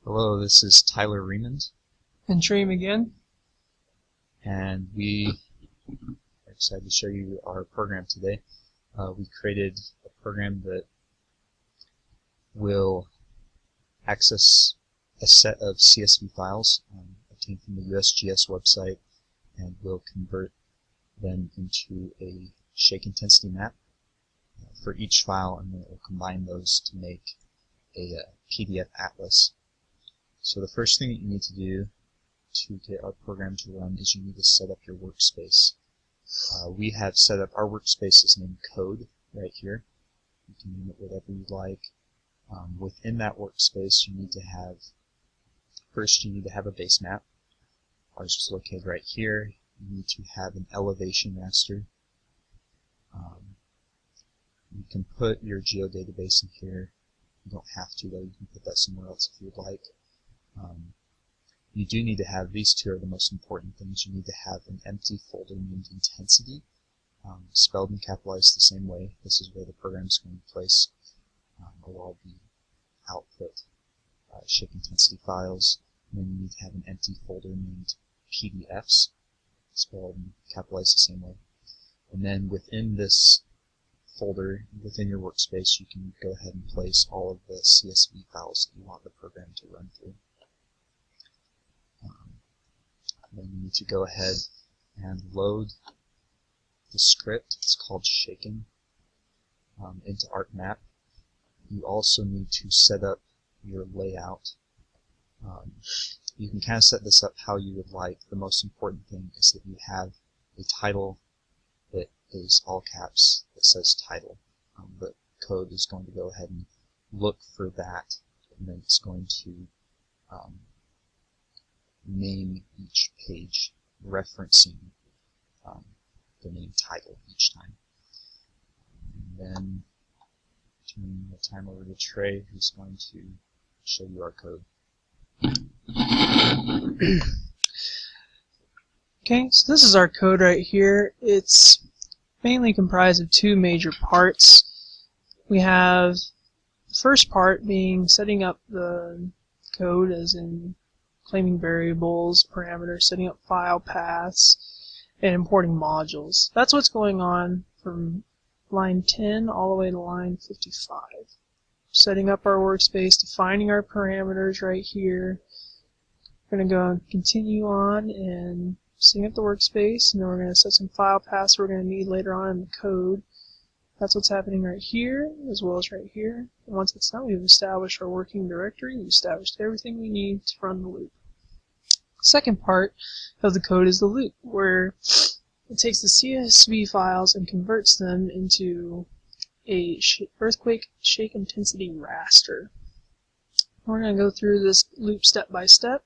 Hello, this is Tyler Remund, And Trey, McGhin. and we are excited to show you our program today. We created a program that will access a set of CSV files obtained from the USGS website and will convert them into a shake intensity map for each file, and then it will combine those to make a PDF atlas. So the first thing that you need to do to get our program to run is you need to set up your workspace. We have set up our workspace is named Code right here. You can name it whatever you'd like. Within that workspace, you need to have a base map. Ours is located right here. You need to have an elevation raster. You can put your geodatabase in here. You don't have to, though. You can put that somewhere else if you'd like. You do need to have, these two are the most important things. You need to have an empty folder named intensity, spelled and capitalized the same way. This is where the program is going to place all the output shake intensity files. And then you need to have an empty folder named PDFs, spelled and capitalized the same way. And then within this folder, within your workspace, you can go ahead and place all of the CSV files that you want the program to run through. Then you need to go ahead and load the script. It's called shaking into ArcMap. You also need to set up your layout. You can kind of set this up how you would like. The most important thing is that you have a title that is all caps that says title. But code is going to go ahead and look for that, and then it's going to name each page referencing the name title each time. And then turning the time over to Trey, who's going to show you our code. Okay, so this is our code right here. It's mainly comprised of two major parts. We have the first part being setting up the code, as in claiming variables, parameters, setting up file paths, and importing modules. That's what's going on from line 10 all the way to line 55. Setting up our workspace, defining our parameters right here. We're going to go and continue on and setting up the workspace, and then we're going to set some file paths we're going to need later on in the code. That's what's happening right here, as well as right here. And once it's done, we've established our working directory. We've established everything we need to run the loop. Second part of the code is the loop, where it takes the CSV files and converts them into a earthquake shake intensity raster. We're going to go through this loop step by step.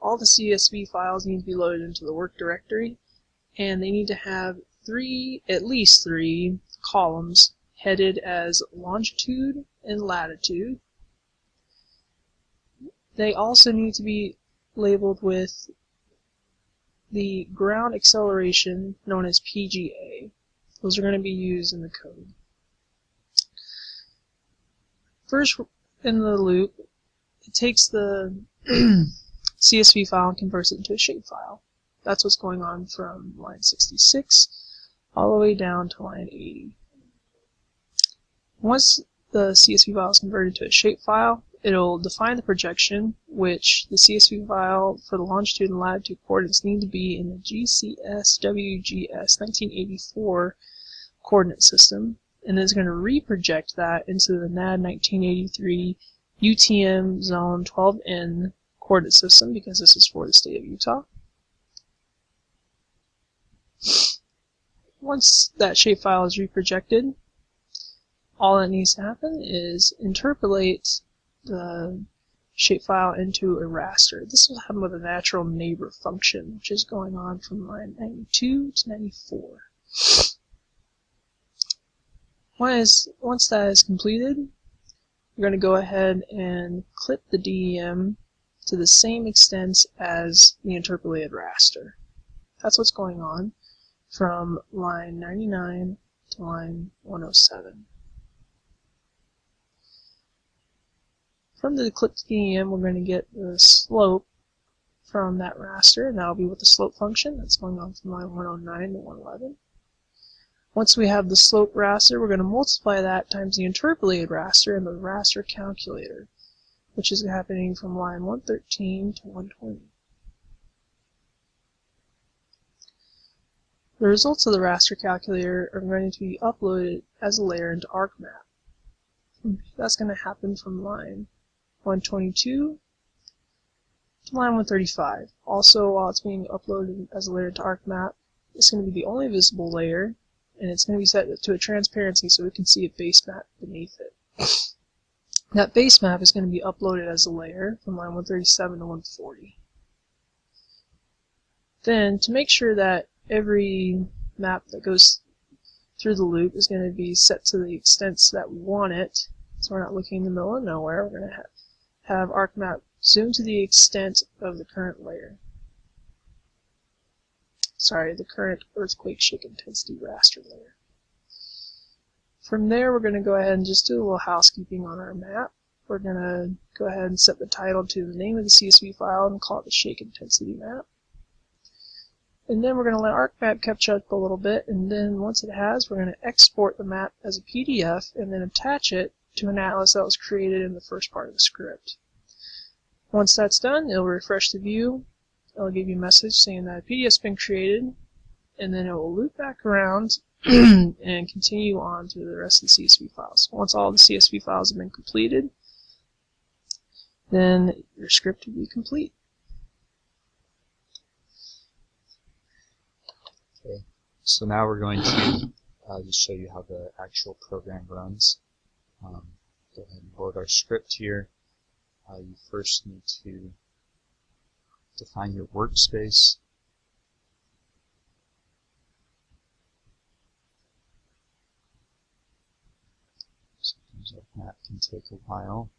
All the CSV files need to be loaded into the work directory, and they need to have at least three columns headed as longitude and latitude. They also need to be labeled with the ground acceleration known as PGA. Those are going to be used in the code. First, in the loop, it takes the CSV file and converts it into a shapefile. That's what's going on from line 66 all the way down to line 80. Once the CSV file is converted to a shapefile, it'll define the projection, which the CSV file for the longitude and latitude coordinates need to be in the GCS WGS 1984 coordinate system, and it's going to reproject that into the NAD 1983 UTM zone 12N coordinate system, because this is for the state of Utah. Once that shapefile is reprojected, all that needs to happen is interpolate the shapefile into a raster. This will happen with a natural neighbor function, which is going on from line 92 to 94. Once that is completed, you're going to go ahead and clip the DEM to the same extent as the interpolated raster. That's what's going on from line 99 to line 107. From the clipped DEM, we're going to get the slope from that raster, and that'll be with the slope function that's going on from line 109 to 111. Once we have the slope raster, we're going to multiply that times the interpolated raster in the raster calculator, which is happening from line 113 to 120. The results of the raster calculator are going to be uploaded as a layer into ArcMap. That's going to happen from line 122 to line 135. Also, while it's being uploaded as a layer to ArcMap, it's going to be the only visible layer, and it's going to be set to a transparency so we can see a base map beneath it. That base map is going to be uploaded as a layer from line 137 to 140. Then, to make sure that every map that goes through the loop is going to be set to the extents that we want it, so we're not looking in the middle of nowhere, we're going to have ArcMap zoom to the extent of the current layer. Sorry, the current earthquake shake intensity raster layer. From there, we're going to go ahead and just do a little housekeeping on our map. We're going to go ahead and set the title to the name of the CSV file and call it the shake intensity map. And then we're going to let ArcMap catch up a little bit, and then once it has, we're going to export the map as a PDF and then attach it to an atlas that was created in the first part of the script. Once that's done, it'll refresh the view, it'll give you a message saying that a PDF's been created, and then it will loop back around and continue on through the rest of the CSV files. Once all the CSV files have been completed, then your script will be complete. Okay, so now we're going to just show you how the actual program runs. Go ahead and load our script here. You first need to define your workspace. Sometimes that can take a while.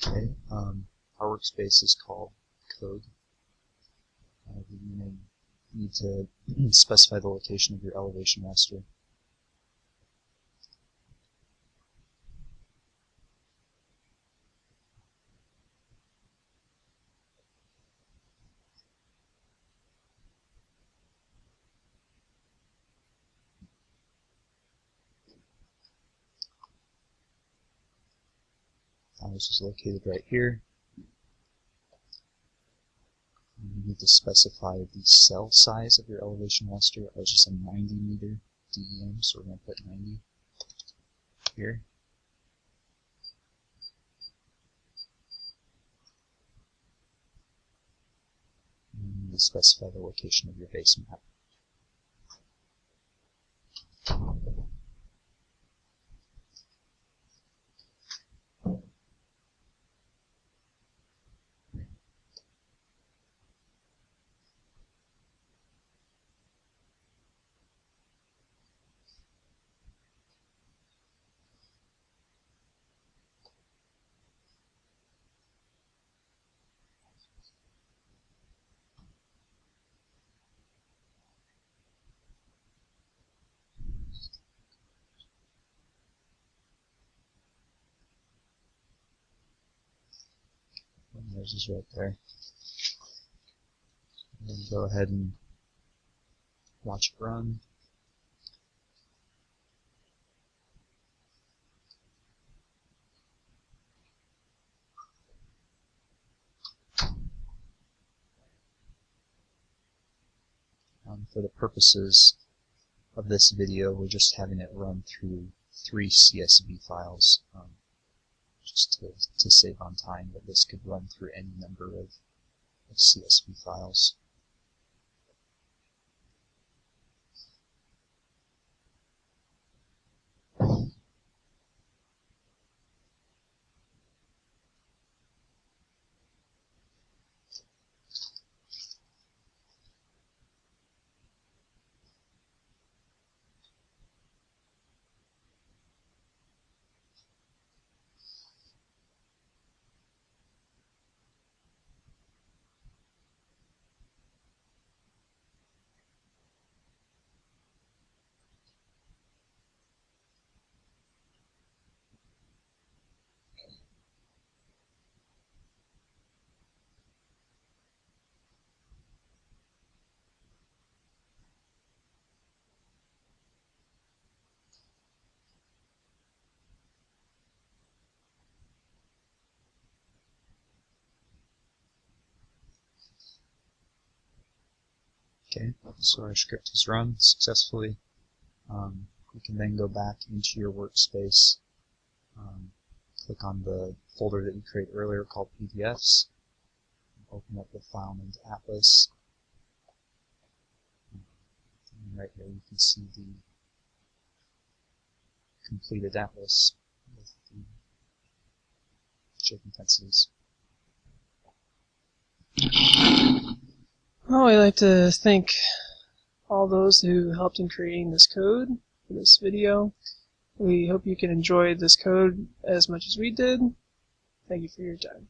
Okay, our workspace is called code. You may need to specify the location of your elevation raster. This is located right here. You need to specify the cell size of your elevation raster. Ours is a 90 meter DEM, so we're going to put 90 here. And you need to specify the location of your base map. And theirs is right there. And then go ahead and watch it run. For the purposes of this video, we're just having it run through 3 CSV files, just to save on time, but this could run through any number of CSV files. Okay, so our script has run successfully. You can then go back into your workspace, click on the folder that you created earlier called PDFs, open up the file named Atlas. And right here you can see the completed atlas with the shape intensities. Well, I'd like to thank all those who helped in creating this code for this video. We hope you can enjoy this code as much as we did. Thank you for your time.